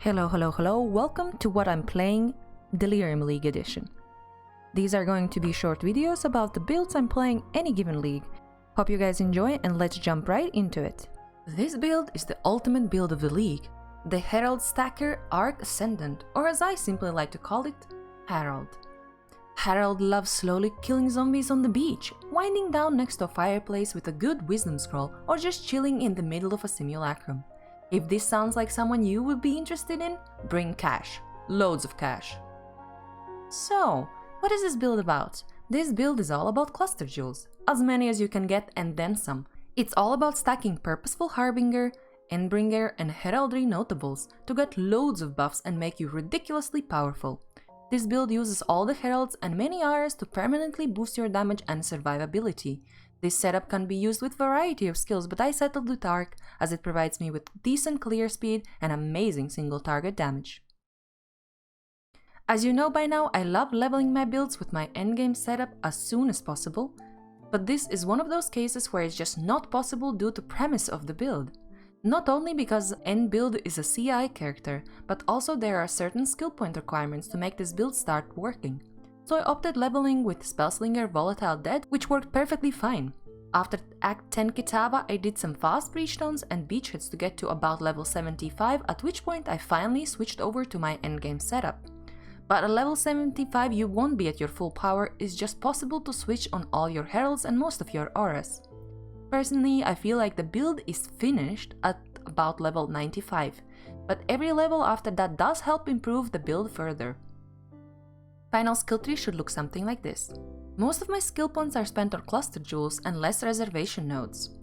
Hello, welcome to what I'm playing, Delirium League Edition. These are going to be short videos about the builds I'm playing any given league. Hope you guys enjoy and let's jump right into it. This build is the ultimate build of the league, the Herald Stacker Arc Ascendant, or as I simply like to call it, Herald. Herald loves slowly killing zombies on the beach, winding down next to a fireplace with a good wisdom scroll, or just chilling in the middle of a simulacrum. If this sounds like someone you would be interested in, bring cash. Loads of cash. So, what is this build about? This build is all about cluster jewels, as many as you can get and then some. It's all about stacking Purposeful Harbinger, Endbringer and Heraldry notables to get loads of buffs and make you ridiculously powerful. This build uses all the heralds and many auras to permanently boost your damage and survivability. This setup can be used with a variety of skills, but I settled with Arc as it provides me with decent clear speed and amazing single target damage. As you know by now, I love leveling my builds with my endgame setup as soon as possible, but this is one of those cases where it's just not possible due to premise of the build. Not only because end build is a CI character, but also there are certain skill point requirements to make this build start working. So I opted leveling with Spellslinger Volatile Dead, which worked perfectly fine. After Act 10 Kitava, I did some fast breachstones and beach hits to get to about level 75, at which point I finally switched over to my endgame setup. But at level 75 you won't be at your full power, it's just possible to switch on all your heralds and most of your auras. Personally, I feel like the build is finished at about level 95, but every level after that does help improve the build further. Final skill tree should look something like this. Most of my skill points are spent on cluster jewels and less reservation nodes.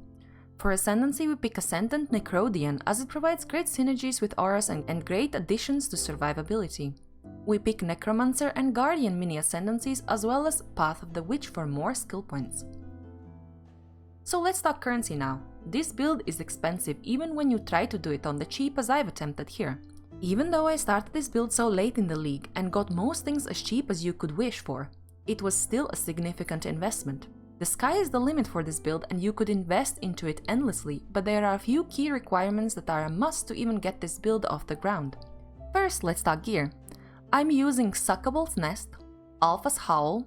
For Ascendancy we pick Ascendant Necrodian as it provides great synergies with auras and great additions to survivability. We pick Necromancer and Guardian mini Ascendancies as well as Path of the Witch for more skill points. So let's talk currency now. This build is expensive even when you try to do it on the cheap as I've attempted here. Even though I started this build so late in the league and got most things as cheap as you could wish for, it was still a significant investment. The sky is the limit for this build and you could invest into it endlessly, but there are a few key requirements that are a must to even get this build off the ground. First, let's talk gear. I'm using Suckable's Nest, Alpha's Howl.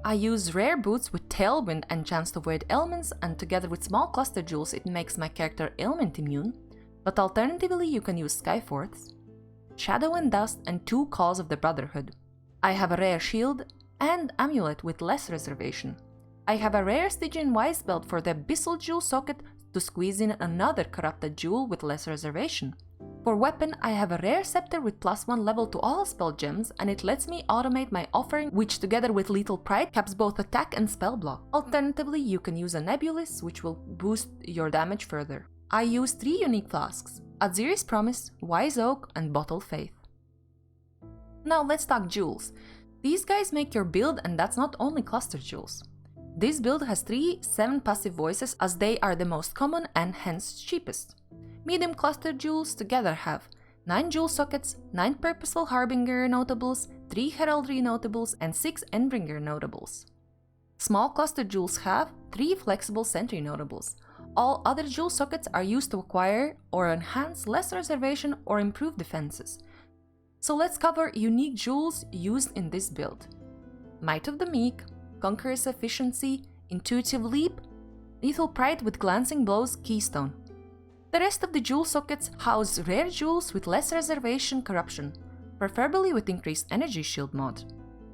I use rare boots with Tailwind and chance to avoid ailments, and together with small cluster jewels it makes my character ailment immune, but alternatively you can use Skyforths, Shadow and Dust and 2 Calls of the Brotherhood. I have a rare shield and amulet with less reservation. I have a rare Stygian Wise belt for the Abyssal Jewel socket to squeeze in another corrupted jewel with less reservation. For weapon, I have a rare scepter with +1 level to all spell gems and it lets me automate my offering, which together with Lethal Pride caps both attack and spell block. Alternatively, you can use a Nebulous, which will boost your damage further. I use 3 unique flasks, Aziri's Promise, Wise Oak and Bottle Faith. Now let's talk jewels. These guys make your build and that's not only cluster jewels. This build has 3 7 passive voices as they are the most common and hence cheapest. Medium cluster jewels together have 9 jewel sockets, 9 Purposeful Harbinger notables, 3 Heraldry notables and 6 Endbringer notables. Small cluster jewels have 3 flexible Sentry notables. All other jewel sockets are used to acquire or enhance less reservation or improve defenses. So let's cover unique jewels used in this build. Might of the Meek, Conqueror's Efficiency, Intuitive Leap, Lethal Pride with Glancing Blows Keystone. The rest of the jewel sockets house rare jewels with less reservation corruption, preferably with increased energy shield mod.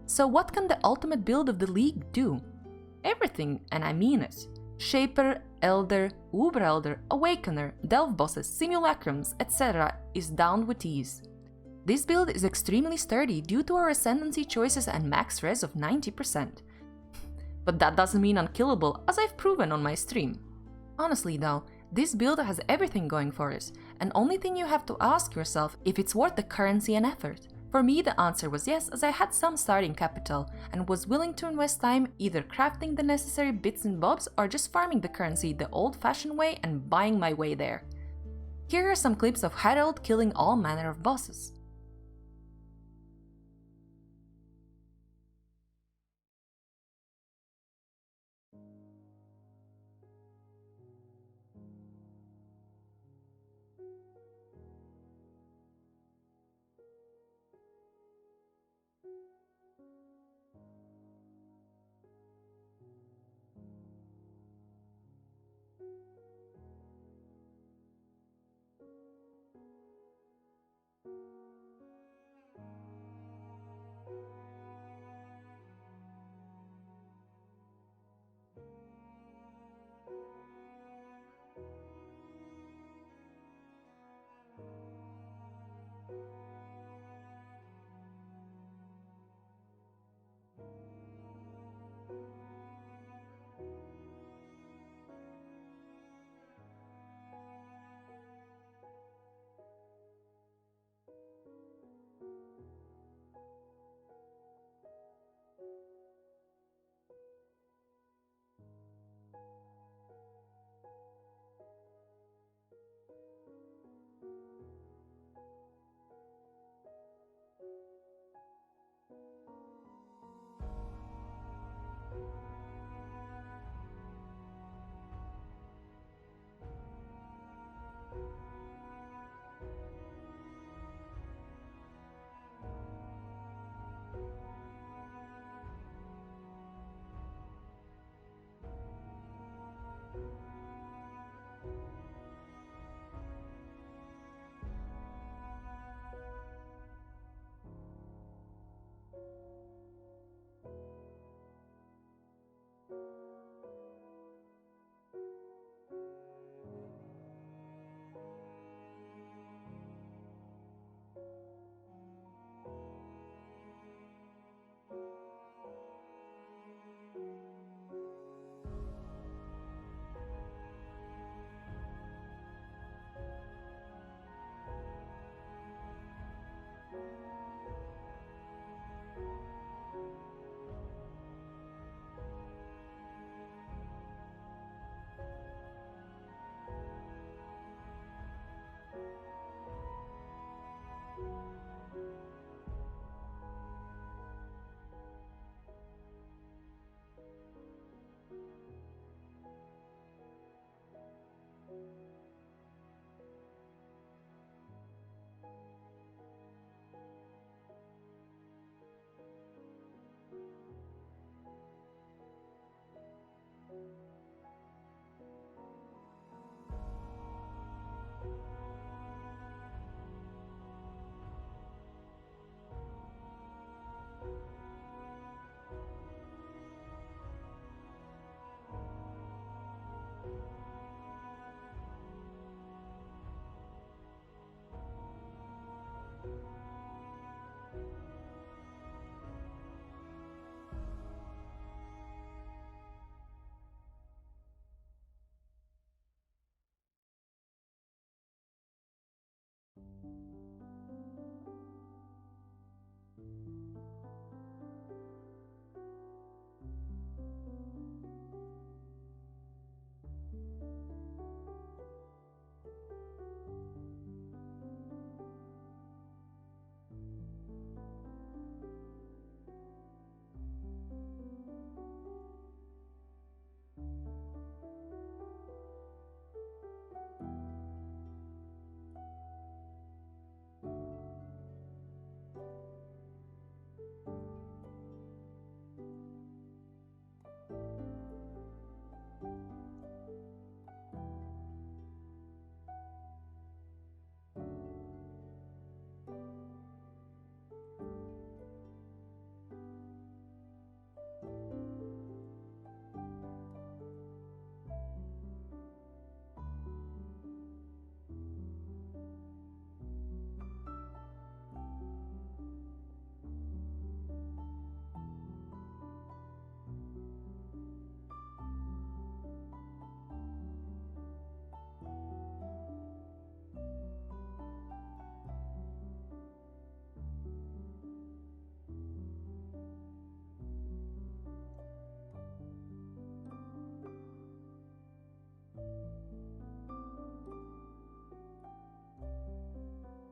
So what can the ultimate build of the league do? Everything, and I mean it. Shaper, Elder, Uber Elder, Awakener, Delve bosses, Simulacrums, etc. is down with ease. This build is extremely sturdy due to our Ascendancy choices and max res of 90%. But that doesn't mean unkillable, as I've proven on my stream. Honestly though, this build has everything going for it, and only thing you have to ask yourself if it's worth the currency and effort. For me the answer was yes, as I had some starting capital and was willing to invest time either crafting the necessary bits and bobs or just farming the currency the old-fashioned way and buying my way there. Here are some clips of Herald killing all manner of bosses.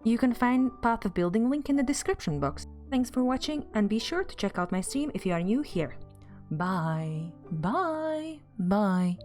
You can find Path of Building link in the description box. Thanks for watching, and be sure to check out my stream if you are new here. Bye, bye, bye.